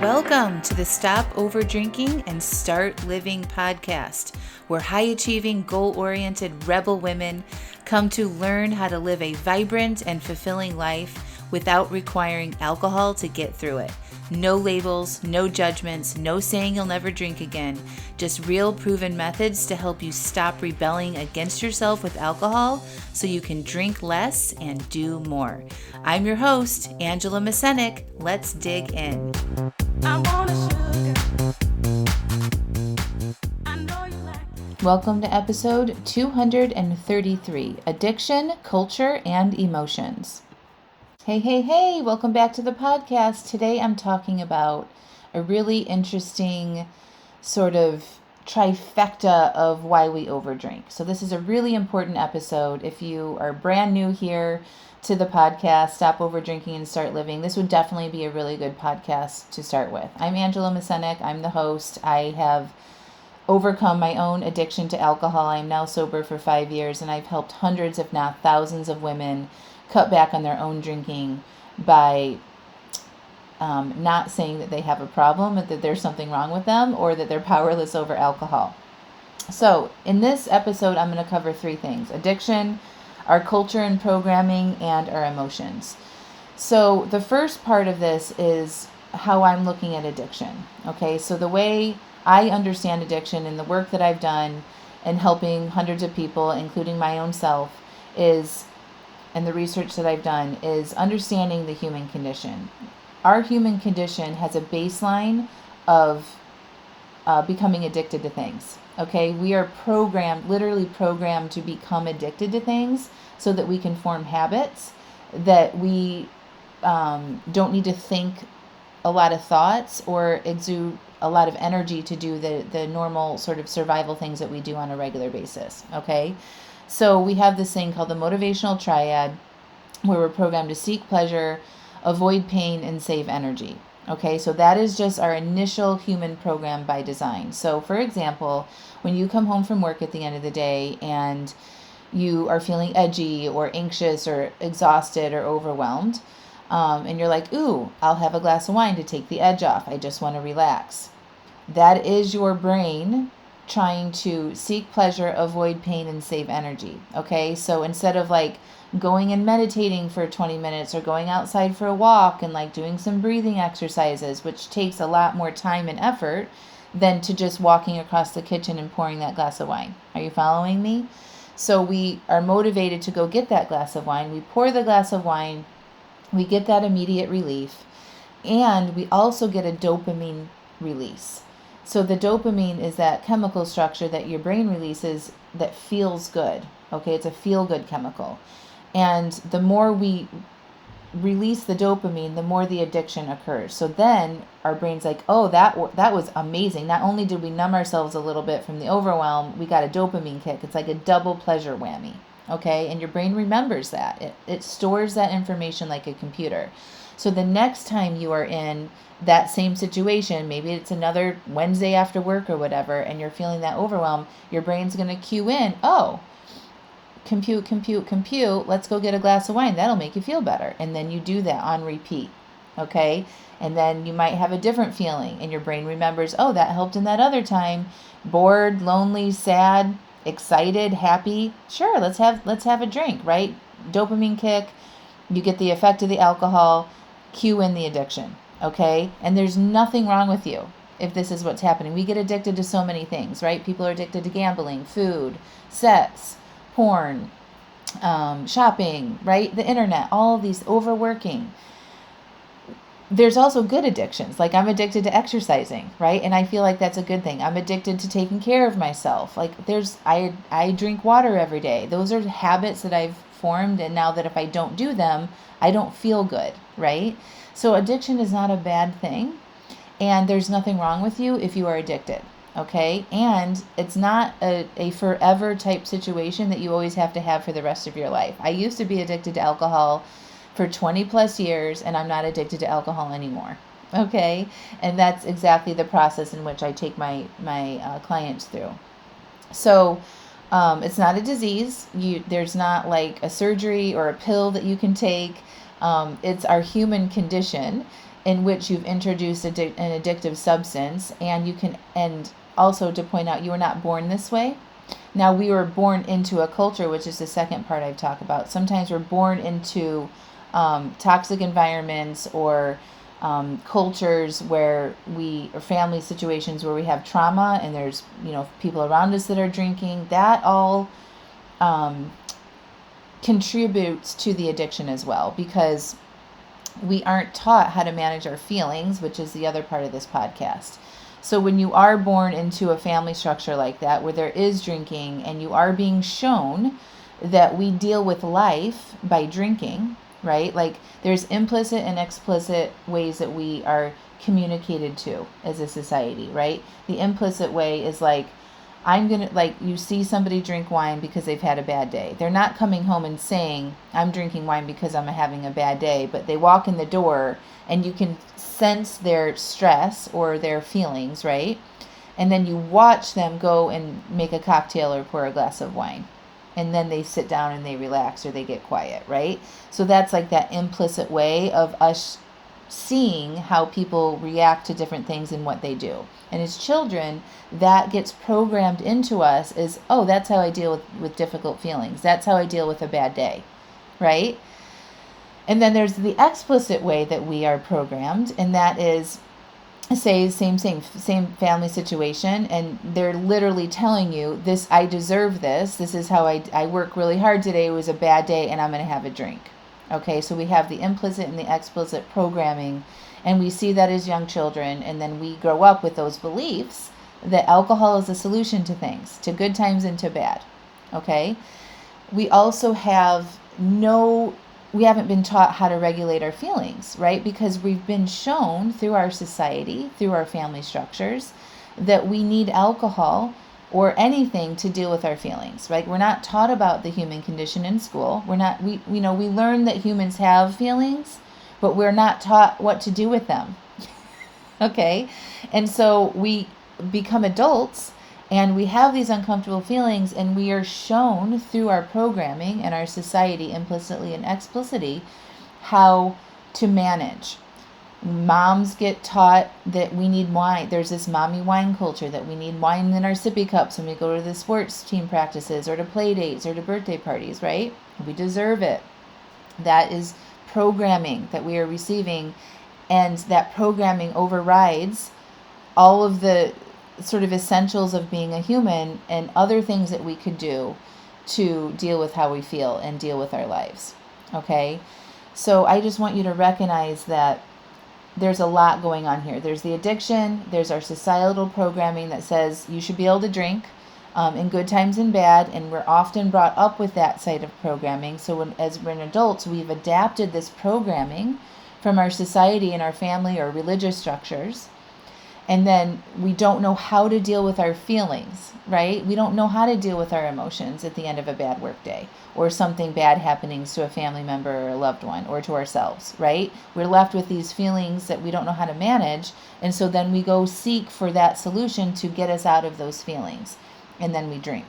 Welcome to the Stop Over Drinking and Start Living podcast, where high-achieving, goal-oriented rebel women come to learn how to live a vibrant and fulfilling life without requiring alcohol to get through it. No labels, no judgments, no saying you'll never drink again. Just real proven methods to help you stop rebelling against yourself with alcohol so you can drink less and do more. I'm your host, Angela Mascenik. Let's dig in. Welcome to episode 233, Addiction, Culture, and Emotions. Hey, welcome back to the podcast. Today I'm talking about a really interesting sort of trifecta of why we overdrink. So this is a really important episode. If you are brand new here to the podcast, Stop Over Drinking and Start Living, this would definitely be a really good podcast to start with. I'm Angela Mascenik. I'm the host. I have overcome my own addiction to alcohol. I'm now sober for 5 years, and I've helped hundreds, if not thousands, of women cut back on their own drinking by not saying that they have a problem, that there's something wrong with them, or that they're powerless over alcohol. So in this episode, I'm going to cover three things: addiction, our culture and programming, and our emotions. So the first part of this is how I'm looking at addiction. Okay, so the way I understand addiction and the work that I've done in helping hundreds of people, including my own self, and the research that I've done is understanding the human condition. Our human condition has a baseline of becoming addicted to things. Okay, we are literally programmed to become addicted to things so that we can form habits that we don't need to think a lot of thoughts or exude a lot of energy to do the normal sort of survival things that we do on a regular basis. Okay. So we have this thing called the motivational triad, where we're programmed to seek pleasure, avoid pain, and save energy. Okay, so that is just our initial human program by design. So for example, when you come home from work at the end of the day and you are feeling edgy or anxious or exhausted or overwhelmed, and you're like, ooh, I'll have a glass of wine to take the edge off. I just want to relax. That is your brain trying to seek pleasure, avoid pain, and save energy. Okay, so instead of like going and meditating for 20 minutes or going outside for a walk and like doing some breathing exercises, which takes a lot more time and effort than to just walking across the kitchen and pouring that glass of wine. Are you following me? So we are motivated to go get that glass of wine. We pour the glass of wine, we get that immediate relief, and we also get a dopamine release. So the dopamine is that chemical structure that your brain releases that feels good. Okay, it's a feel-good chemical. And the more we release the dopamine, the more the addiction occurs. So then our brain's like, oh, that was amazing. Not only did we numb ourselves a little bit from the overwhelm, we got a dopamine kick. It's like a double pleasure whammy. Okay, and your brain remembers that. It stores that information like a computer. So the next time you are in that same situation, maybe it's another Wednesday after work or whatever, and you're feeling that overwhelm, your brain's going to cue in, oh, compute, let's go get a glass of wine. That'll make you feel better. And then you do that on repeat. Okay, and then you might have a different feeling, and your brain remembers, oh, that helped in that other time. Bored, lonely, sad, excited, happy. Sure, let's have a drink, right? Dopamine kick. You get the effect of the alcohol, cue in the addiction. Okay, and there's nothing wrong with you if this is what's happening. We get addicted to so many things, right? People are addicted to gambling, food, sex, porn, shopping, right? The internet, all of these, overworking. There's also good addictions. Like I'm addicted to exercising, right? And I feel like that's a good thing. I'm addicted to taking care of myself. Like I drink water every day. Those are habits that I've formed, and now that if I don't do them, I don't feel good, right? So addiction is not a bad thing, and there's nothing wrong with you if you are addicted. Okay, and it's not a forever type situation that you always have to have for the rest of your life. I used to be addicted to alcohol for 20 plus years, and I'm not addicted to alcohol anymore. Okay, and that's exactly the process in which I take my clients through. So it's not a disease. There's not like a surgery or a pill that you can take. It's our human condition. in which you've introduced an addictive substance, and also to point out, you were not born this way. Now, we were born into a culture, which is the second part I've talked about. Sometimes we're born into toxic environments or cultures or family situations where we have trauma, and there's, people around us that are drinking. That all contributes to the addiction as well, because we aren't taught how to manage our feelings, which is the other part of this podcast. So when you are born into a family structure like that, where there is drinking, and you are being shown that we deal with life by drinking, right? Like, there's implicit and explicit ways that we are communicated to as a society, right? The implicit way is like, you see somebody drink wine because they've had a bad day. They're not coming home and saying, I'm drinking wine because I'm having a bad day, but they walk in the door and you can sense their stress or their feelings, right? And then you watch them go and make a cocktail or pour a glass of wine. And then they sit down and they relax or they get quiet, right? So that's like that implicit way of us seeing how people react to different things and what they do. And as children, that gets programmed into us as, oh, that's how I deal with difficult feelings. That's how I deal with a bad day, right? And then there's the explicit way that we are programmed, and that is, say, same family situation, and they're literally telling you, this, I deserve this. This is how I work really hard today. It was a bad day, and I'm going to have a drink. Okay, so we have the implicit and the explicit programming, and we see that as young children, and then we grow up with those beliefs that alcohol is a solution to things, to good times and to bad. Okay, we also we haven't been taught how to regulate our feelings, right? Because we've been shown through our society, through our family structures, that we need alcohol or anything to deal with our feelings, right? We're not taught about the human condition in school. We learn that humans have feelings, but we're not taught what to do with them. Okay? And so we become adults and we have these uncomfortable feelings, and we are shown through our programming and our society, implicitly and explicitly, how to manage. Moms get taught that we need wine. There's this mommy wine culture, that we need wine in our sippy cups when we go to the sports team practices or to play dates or to birthday parties, right? We deserve it. That is programming that we are receiving, and that programming overrides all of the sort of essentials of being a human and other things that we could do to deal with how we feel and deal with our lives. Okay? So I just want you to recognize that there's a lot going on here. There's the addiction. There's our societal programming that says you should be able to drink in good times and bad, and we're often brought up with that side of programming. So as we're adults, we've adapted this programming from our society and our family or religious structures. And then we don't know how to deal with our feelings, right? We don't know how to deal with our emotions at the end of a bad work day, or something bad happening to a family member or a loved one, or to ourselves, right? We're left with these feelings that we don't know how to manage. And so then we go seek for that solution to get us out of those feelings. And then we drink.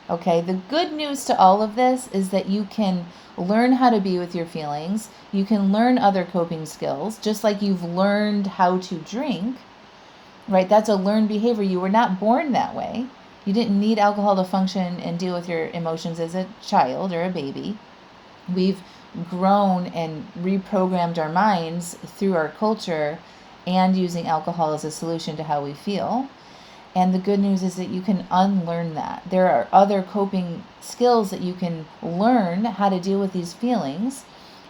Okay, the good news to all of this is that you can learn how to be with your feelings. You can learn other coping skills, just like you've learned how to drink. Right? That's a learned behavior. You were not born that way. You didn't need alcohol to function and deal with your emotions as a child or a baby. We've grown and reprogrammed our minds through our culture and using alcohol as a solution to how we feel. And the good news is that you can unlearn that. There are other coping skills that you can learn how to deal with these feelings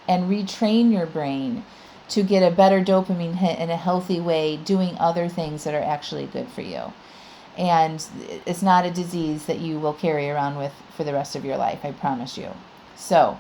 and retrain your brain to get a better dopamine hit in a healthy way, doing other things that are actually good for you. And it's not a disease that you will carry around with for the rest of your life, I promise you. So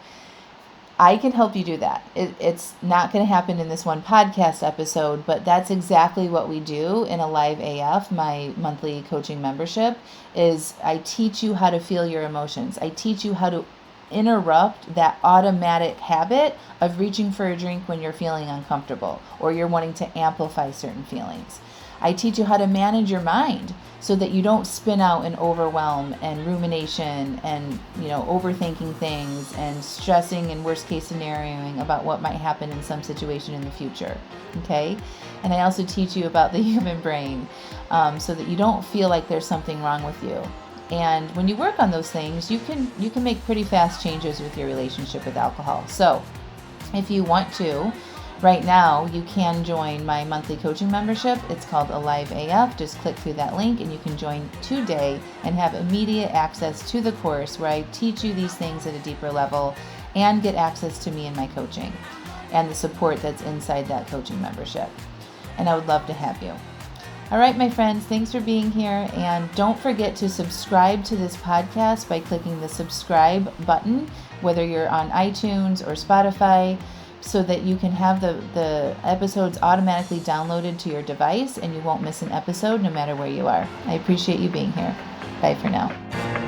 I can help you do that. It's not going to happen in this one podcast episode, but that's exactly what we do in Alive AF, my monthly coaching membership, is I teach you how to feel your emotions. I teach you how to interrupt that automatic habit of reaching for a drink when you're feeling uncomfortable or you're wanting to amplify certain feelings. I teach you how to manage your mind so that you don't spin out in overwhelm and rumination and, overthinking things and stressing and worst case scenarioing about what might happen in some situation in the future. Okay? And I also teach you about the human brain so that you don't feel like there's something wrong with you. And when you work on those things, you can make pretty fast changes with your relationship with alcohol. So if you want to, right now, you can join my monthly coaching membership. It's called Alive AF. Just click through that link and you can join today and have immediate access to the course where I teach you these things at a deeper level and get access to me and my coaching and the support that's inside that coaching membership. And I would love to have you. All right, my friends, thanks for being here. And don't forget to subscribe to this podcast by clicking the subscribe button, whether you're on iTunes or Spotify, so that you can have the episodes automatically downloaded to your device and you won't miss an episode no matter where you are. I appreciate you being here. Bye for now.